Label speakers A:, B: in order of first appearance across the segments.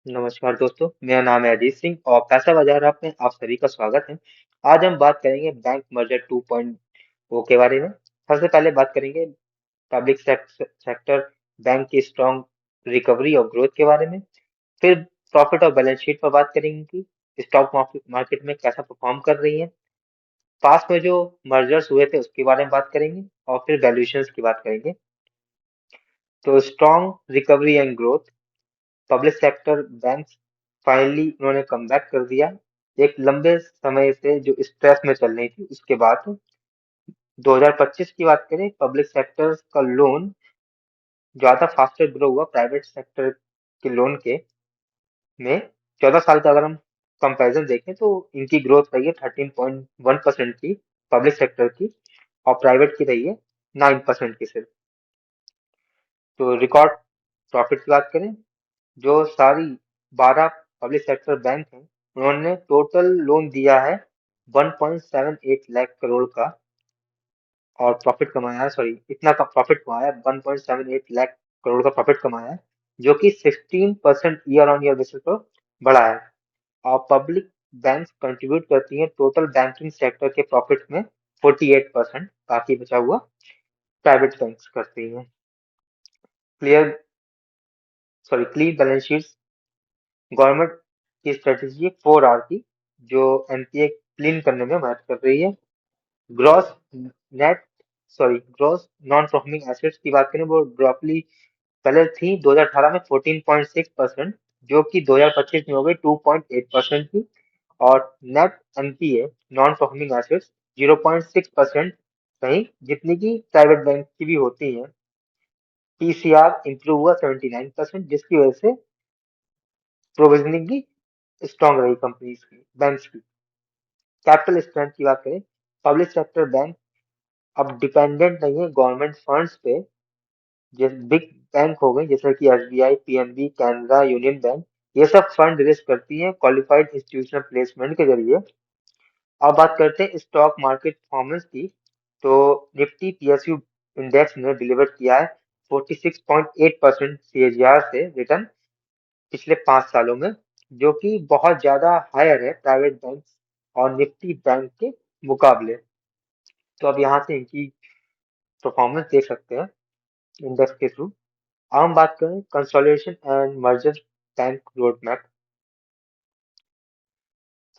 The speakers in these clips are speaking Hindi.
A: नमस्कार दोस्तों, मेरा नाम है अजीत सिंह और पैसा बाजार आप में आप सभी का स्वागत है। आज हम बात करेंगे बैंक मर्जर 2.0 के बारे में। सबसे पहले बात करेंगे पब्लिक सेक्टर बैंक की स्ट्रॉन्ग रिकवरी और ग्रोथ के बारे में। फिर प्रॉफिट और बैलेंस शीट पर बात करेंगे कि स्टॉक मार्केट में कैसा परफॉर्म कर रही है। पास्ट में जो मर्जर्स हुए थे उसके बारे में बात करेंगे और फिर वैल्यूएशंस की बात करेंगे। तो strong recovery and growth, public sector banks finally उन्होंने कमबैक कर दिया। एक लंबे समय से जो स्ट्रेस में चल रही थी उसके बाद 2025 की बात करें, पब्लिक सेक्टर का लोन ज्यादा फास्टर ग्रो हुआ प्राइवेट सेक्टर के लोन के में। 14 साल का अगर हम कंपैरिजन देखें तो इनकी ग्रोथ रही है 13.1% की पब्लिक सेक्टर की, और प्राइवेट की रही है 9% की सिर्फ। तो रिकॉर्ड प्रॉफिट की बात करें, जो सारी 12 पब्लिक सेक्टर बैंक हैं उन्होंने टोटल लोन दिया है 1.78 लाख करोड़ का, और प्रॉफिट कमाया है, सॉरी इतना का प्रॉफिट कमाया है, 1.78 लाख करोड़ का प्रॉफिट कमाया है, जो कि 16% ईयर ऑन ईयर बेसिस पर बढ़ा है। और पब्लिक बैंक्स कंट्रीब्यूट करती हैं टोटल बैंकिंग सेक्टर के प्रॉफिट में 48%, बाकी बचा हुआ प्राइवेट बैंक्स करती हैं। Clear, sorry clean balance sheet, government की स्ट्रेटेजी है 4R की, जो एनपीए क्लीन करने में मदद कर रही है। Gross net gross non performing assets की बात करें, वो ड्रॉपली पहले थी 2018 में 14.6%, जो कि 2025 में हो गई 2.8% की। और net NPA non performing assets 0.6% कहीं, जितनी की प्राइवेट बैंक की भी होती है। पीसीआर इंप्रूव हुआ 79%, जिसकी वजह से प्रोविजनिंग की स्ट्रांग रही कंपनीज की, बैंक्स की। कैपिटल स्ट्रेंथ की बात करें, पब्लिक सेक्टर बैंक अब डिपेंडेंट नहीं है गवर्नमेंट फंड्स पे। जैसे बिग बैंक हो गए जैसे कि SBI, PNB, Canara, union bank, ये सब फंड रेज करती हैं क्वालिफाइड इंस्टीट्यूशनल प्लेसमेंट के जरिए। अब बात करते हैं स्टॉक मार्केट परफॉर्मेंस की। तो निफ्टी पीएसयू इंडेक्स ने डिलीवर किया है 46.8% सीएजीआर से रिटर्न पिछले 5 सालों में, जो कि बहुत ज्यादा हायर है प्राइवेट बैंक और निफ्टी बैंक के मुकाबले। तो अब यहाँ से इनकी परफॉर्मेंस देख सकते हैं इंडेक्स के थ्रू। अब हम बात करें consolidation and merger bank road map,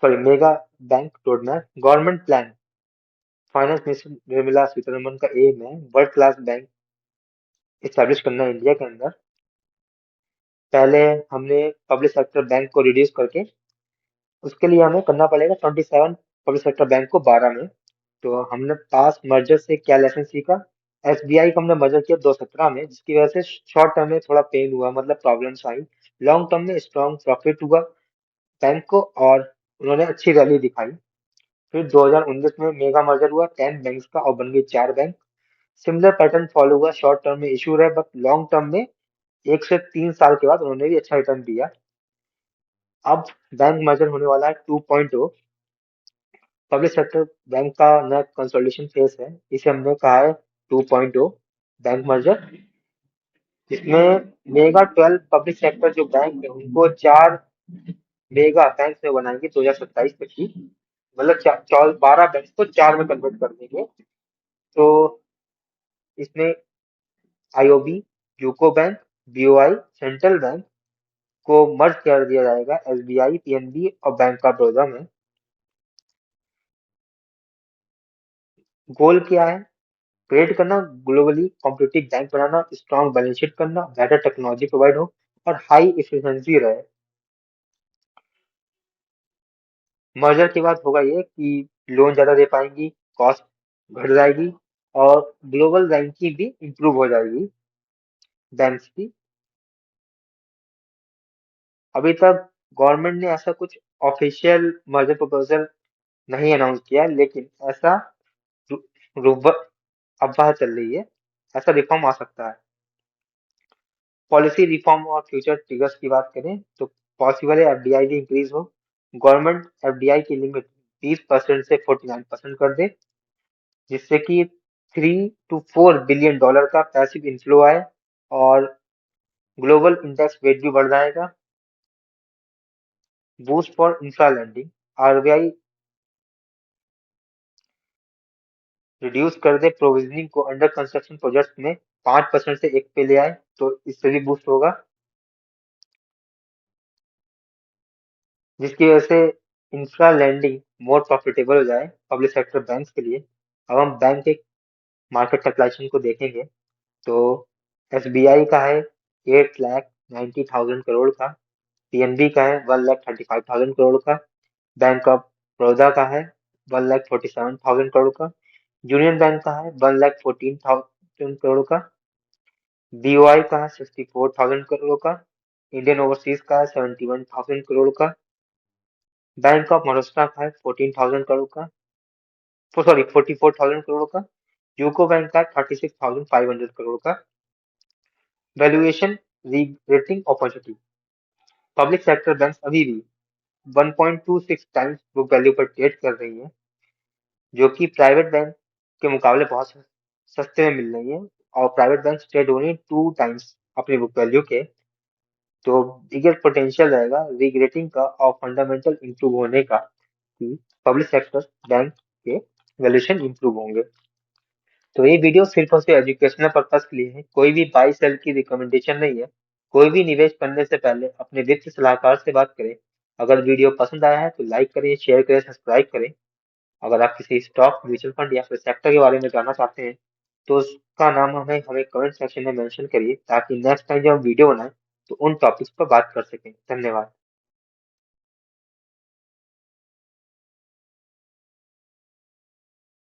A: sorry mega bank road map, government plan. Finance minister Nirmala Sitharaman का एम है वर्ल्ड क्लास बैंक इस्टेब्लिश करना इंडिया के अंदर। पहले हमने पब्लिक सेक्टर बैंक को रिड्यूस करके, उसके लिए हमें करना पड़ेगा 27 पब्लिक सेक्टर बैंक को 12 में। तो हमने पास मर्जर से क्या लेसन सीखा। एसबीआई को हमने मर्जर किया 2017 में, जिसकी वजह से शॉर्ट टर्म में थोड़ा पेन हुआ, मतलब प्रॉब्लम्स आई। लॉन्ग टर्म में स्ट्रॉन्ग प्रॉफिट हुआ बैंक को, और उन्होंने अच्छी रैली दिखाई। फिर 2019 में मेगा मर्जर हुआ 10 बैंक्स का और बन गई 4 बैंक। सिमिलर पैटर्न फॉलो हुआ, शॉर्ट टर्म में इशू रहे बट लॉन्ग टर्म में 1 से 3 साल के बाद उन्होंने भी अच्छा रिटर्न दिया। अब बैंक मर्जर होने वाला है 2.0। पब्लिक सेक्टर बैंक का नया कंसोलिडेशन फेस है, इसे हमने कहा है 2.0 बैंक मर्जर। इसमें मेगा 12 पब्लिक सेक्टर जो बैंक है उनको 4 मेगा बैंक में बनाएंगे 2027 तक की, मतलब 12 बैंक को 4 में कन्वर्ट कर देंगे। तो इसमें IOB, UCO bank, BOI, central bank को मर्ज कर दिया जाएगा एसबीआई, पीएनबी और बैंक ऑफ बड़ौदा में। गोल क्या है? क्रिएट करना, ग्लोबली कॉम्पिटिटिव बैंक बनाना, स्ट्रॉन्ग बैलेंस शीट करना, बेटर टेक्नोलॉजी प्रोवाइड हो और हाई एफिशिएंसी रहे। मर्जर के बाद होगा ये कि लोन ज्यादा दे पाएंगी, कॉस्ट घट जाएगी और ग्लोबल रैंकिंग भी इंप्रूव हो जाएगी बैंक्स की। अभी तक गवर्नमेंट ने ऐसा कुछ ऑफिशियल मर्जर प्रपोजल नहीं अनाउंस किया, लेकिन ऐसा रु- रुब अफवाह चल रही है, ऐसा रिफॉर्म आ सकता है। पॉलिसी रिफॉर्म और फ्यूचर ट्रिगर्स की बात करें तो पॉसिबल है एफडीआई भी इंक्रीज हो। गवर्नमेंट एफडीआई की लिमिट 20% से 49% कर दे, जिससे कि 3 to 4 बिलियन डॉलर का पैसिव इनफ्लो आए और ग्लोबल इंडेक्स वेट भी बढ़ जाएगा। Boost for infra lending, RBI reduce कर दे प्रोविजनिंग को अंडर कंस्ट्रक्शन प्रोजेक्ट में 5% से 1 पे ले आए, तो इससे भी बूस्ट होगा, जिसकी वजह से इंफ्रा लेंडिंग मोर प्रॉफिटेबल हो जाए पब्लिक सेक्टर बैंक्स के लिए। अब हम बैंक के मार्केट कैपिटलाइजेशन को देखेंगे, तो एसबीआई का है 8,90,000 करोड़ का, पीएनबी का है 1,35,000 करोड़ का, बैंक ऑफ बड़ौदा का है 1,47,000 करोड़ का, यूनियन बैंक का है 1,14,000 करोड़ का, बीओआई का है 64,000 करोड़ का, इंडियन ओवरसीज का है 71,000 करोड़ का, बैंक ऑफ महाराष्ट्र का है 14,000 करोड़ का, सॉरी 44,000 करोड़ का, यूको बैंक का 36,500 करोड़ का। Valuation rating opportunity, public sector bank अभी भी 1.26 टाइम्स बुक वैल्यू पर ट्रेड कर रही है, जो कि प्राइवेट बैंक के मुकाबले बहुत सस्ते में मिल रही है, और प्राइवेट बैंक ट्रेड हो रही है 2 टाइम्स अपनी बुक वैल्यू के। तो बिगर पोटेंशियल रहेगा रीग्रेटिंग का और फंडामेंटल इंप्रूव होने का, कि पब्लिक सेक्टर बैंक के वैल्यूएशन इंप्रूव होंगे। तो ये वीडियो सिर्फ और सिर्फ एजुकेशनल पर्पज के लिए है, कोई भी बाई सेल की रिकमेंडेशन नहीं है। कोई भी निवेश करने से पहले अपने वित्त सलाहकार से बात करें। अगर वीडियो पसंद आया है तो लाइक करें, शेयर करें, सब्सक्राइब करें। अगर आप किसी स्टॉक, म्यूचुअल फंड या फिर सेक्टर के बारे में जानना चाहते हैं तो उसका नाम हमें हमें कमेंट सेक्शन में मेंशन करिए, ताकि नेक्स्ट टाइम जब हम वीडियो बनाएं तो उन टॉपिक्स पर बात कर सकें। धन्यवाद।